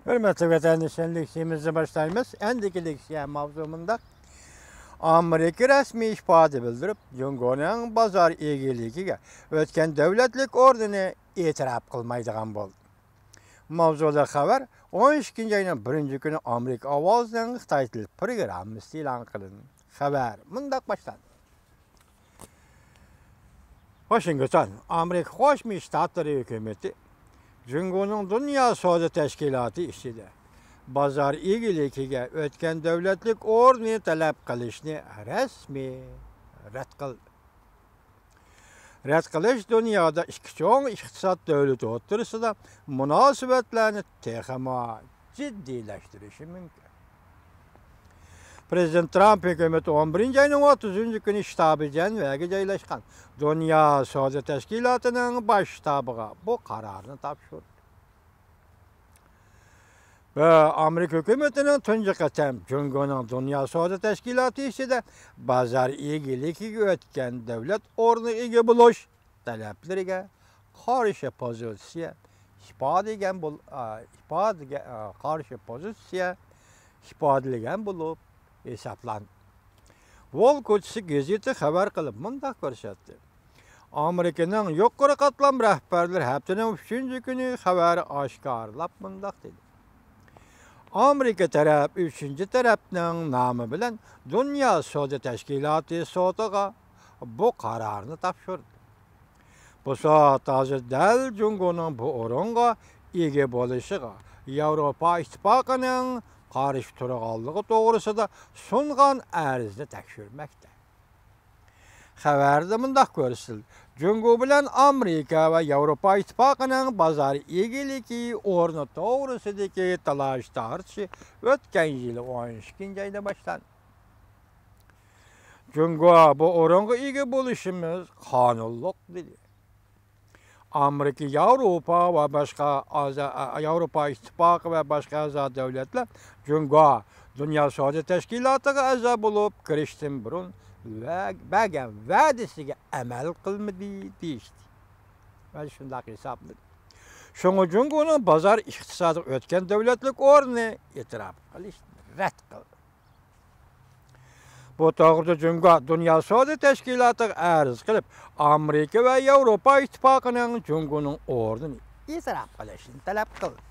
Hürmetli vatandaşlar, leksiyemizi başlayımız. Endiki leksiya mavzumunda Amerika resmi ifade bildirip, Jungo'nun bazar egiligiga ötken devletlik ordini itiraf kılmaydigan boldu. Mavzuda haber 12. ayının 1. günü Amerika avazının Xitay til programı ilan kılın. Haber mundaq başladı. Washington, Amerika Qo'shma Shtatlar hükümeti Jungo'nun Dünya Savdo Teşkilatı işçide bazar egiligiga ötken devletlik ordini talep qilishni resmi rad qildi. Rad qilish dunyoda ikki cho'ng iqtisod davlati o'rtasida munosabatlarni texmo jiddiylashtirishi mumkin. Prezident Trump hükümeti 11. ayının 30. günü ştabı Ceneva'ya joylashgan Dünya Savdo Teşkilatı'nın baş ştabıga bu kararını topshirdi. Ve Amerika hükümetinin tunji qatam Jungo'nun Dünya Savdo Teşkilatı işide bazar egiligiga ötken devlet o'rni ega bo'lish talablariga qarshi pozitsiya ifodalagan bo'lib hisoblanadi. Wall ko'chasi gazeti xabar qilib mundaq ko'rsatdi. Amerikaning yuqori qatlam rahbarlari haftaning 3. kuni xabarni oshkorlab mundaq dedi. Amerika taraf 3. tarafning nomi bilan Dünya Savdo Teşkilatı sotiga bu qarorni topshirdi. Bu soat hozir dal Jungo'ning bu o'ringa ega bo'lishiga Yevropa Ittifoqining qarshi turganligi to'g'risida sungan arzni tekshirmoqda. Xabarda mundaq ko'rsatildi. Jungo bilan Amerika va Yevropa Ittifoqining bozor egiligi o'rni to'g'risidagi talash tortishi o'tgan yil 12. ayda boshlandi. Jungo bu o'ringa ega bo'lishimiz qonunliq dedi. Amerika, Yevropa va boshqa Yevropa Ittifoqi va boshqa a'zo davlatlar Jungo Dünya Savdo Teşkilatı'ga a'zo bo'lib kirishdan burun bergan va'dasiga amal qilmadi deyishdi. Va shunday hisobladi. Shuning Jungo'ning bozor iqtisodi o'tgan davlatlik o'rni e'tirof qilish rad qildi. Bu to'g'rida Jungo Dünya Savdo Teşkilatı'ga arz qilib, Amerika va Yevropa Ittifoqining Jungo'ning o'rnini e'tirof qilishini talab qildi.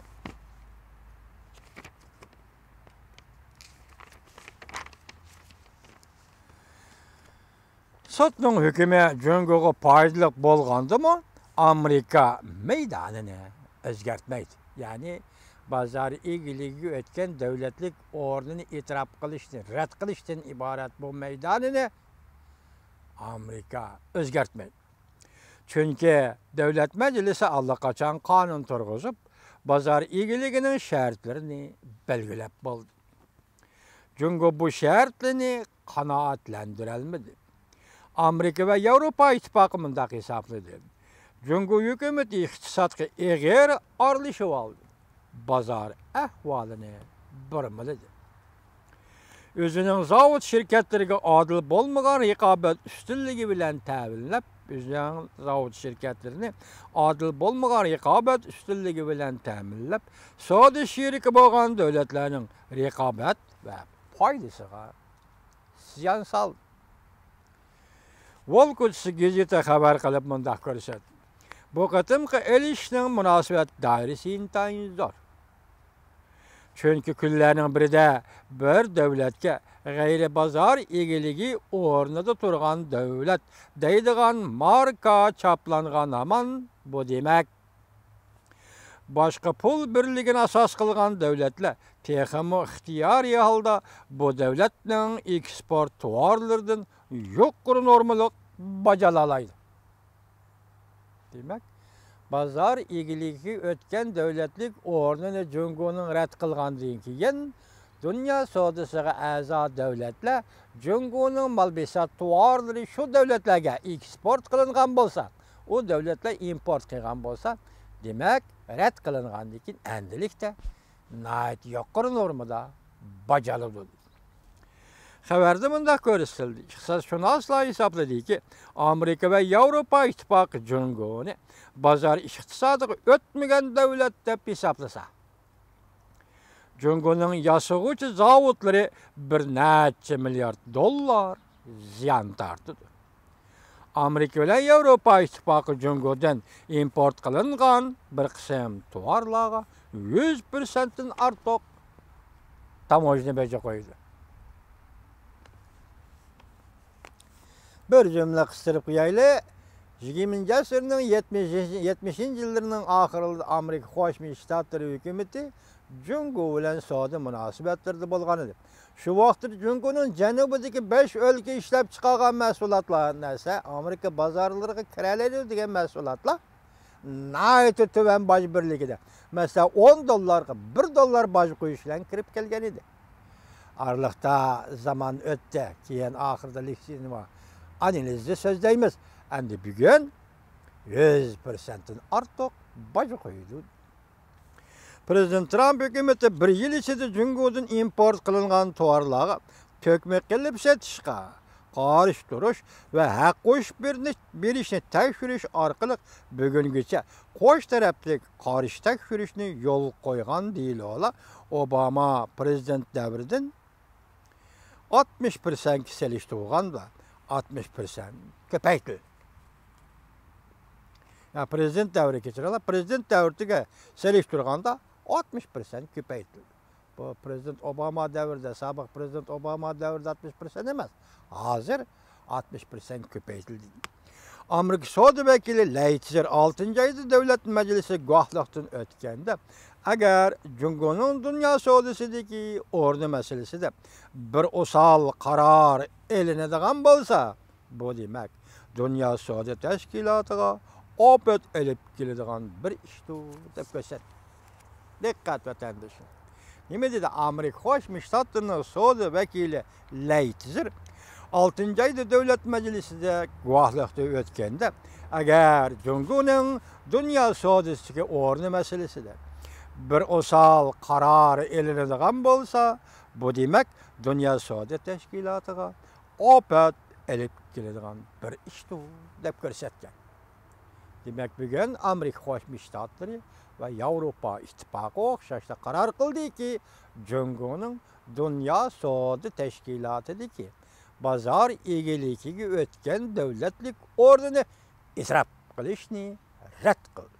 Sotning hukmi Jungo'ga foydali bo'lgandimi, Amerika maydonini o'zgartmaydi. Ya'ni bozor egiligi o'tgan davlatlik o'rnini e'tirof qilishni rad qilishdan iborat bu maydonini Amerika o'zgartmaydi. Chunki davlat majlisi allaqachon qonun turg'izib, bozor egiligining shartlarini belgilab bo'ldi. Jungo bu shartlarni qanoatlantirolmadi. Amerika va Yevropa Ittifoqi mundaq hisobladi. Jungo hukumati iqtisodga eg'ir aralashib oldi. Bozor ahvolini burmiladi. O'zining zavod shirkatlariga adil bo'lmagan raqobat ustunligi bilan ta'minlab, o'zining zavod shirkatlarini adil bo'lmagan raqobat ustunligi bilan ta'minlab, savdo sheriki bo'lgan davlatlarning raqobat va foydasiga ziyon soldi. Wall ko'chasi gazeti xabar qilib mundaq ko'rsatdi. Bu qatimqi elishning munosabat doirasi intayin zo'r. Chunki kunlarning birida bir davlatga g'ayri bozor egiligi o'rnida turgan davlat deydigan marka choplangan aman bu demak. Boshqa pul birligini asos qilgan davlatlar texmo ixtiyoriy holda bu davlatning eksport tovarlaridan yuqori normali bajalalaydi. Demak, bozor egiligi o'tgan davlatlik o'rnini Jungo'ning rad qilgandan keyin dunyo savdosiga a'zo davlatlar Jungo'ning malbesat tovarlari shu davlatlarga eksport qilingan bo'lsa, u davlatlar import qilgan bo'lsa, demak, rad qilingandan keyin endilikda yuqori normada bajariladi. Xabarda mundaq ko'rsatildi. Iqtisodshunoslar hisobladiki, Amerika va Yevropa Ittifoqi Jungo'ni bozor iqtisodiga o'tmagan davlat deb hisoblasa, Cungo'nun yasıgıcı zavutları bir neçe milyar dollar ziyan tartıdı. Amerika bilen Avrupa İttifakı Cungo'dan import kılıngan bir kısım tuvarlağa 100%'in artık tamojna beje koydu. Bir cümle kıstırıp koyaylı, 20. asırın 70. yıllarının ahırında Amerika Qo'shma Shtatları hükümeti Cungo bilen savdo münasebetleri bolgan edi. Şu vaqtda Cungo'nun janubidagi 5 o'lka ishlab chiqargan mahsulotlarni esa Amerika bozorlariga kiralaydi degan mahsulotlar nayta tuvan boj birligida. Mesela 10 dollarga 1 dollar boj qo'yish bilan kirib kelgan edi. Aralıkta zaman ötdi, keyin ahirda leksiyani var. Analizde so'zlaymiz. Endi bugun 100%'in ortiq boj qo'ydi. Prezident Trump hükümeti bir yıl içinde Cungo'dan import kılıngan tovarlarga tökmek qilib satishga, qarshi turish ve haq qo'shib berishni tekshirish orqali bugungacha qo'sh taraflik qarshi tekshirishni yo'l qo'ygan deyiladi. Obama prezident davridan 60% selishtirganda 60% ko'paydi. Ya prezident davri keçirala, prezident davriga selishtirganda 60% ko'paydi. Bu prezident Obama davrida, sobiq prezident Obama davrida 60% emas. Hozir 60% ko'paytirildi. Amerika savdo vakili Leitzer 6-oyda davlat majlisi guvohlikdan o'tganda, agar Cungo'nun dünya savdosidagi o'rni masalasida bir usal qaror elinadigan bo'lsa, bu demak Dünya savdo tashkilotiga opet elib keladigan bir ishdir deb ko'rsatdi. Dikkat vatandaşım. Nima dedi Amerika Qo'shma Shtatlarning savdo vakili Leitzer 6-oyda davlat majlisida guvohlikda o'tganda, agar Cungo'ning dunyo savdosiga o'rni masalasida bir usal qaror elinadigan bo'lsa, bu demak dunyo savdo tashkilotiga opet elib keladigan bir ishdir deb ko'rsatgan. Demek bugün Amerika Qo'shma Shtatlari ve Avrupa İttifakı o'xshashda qaror qildiki, Cungo'nun Dünya Savdo Tashkilotidagi bozor egaligiga o'tgan davlatlik o'rnini isrof qilishni rad qildi.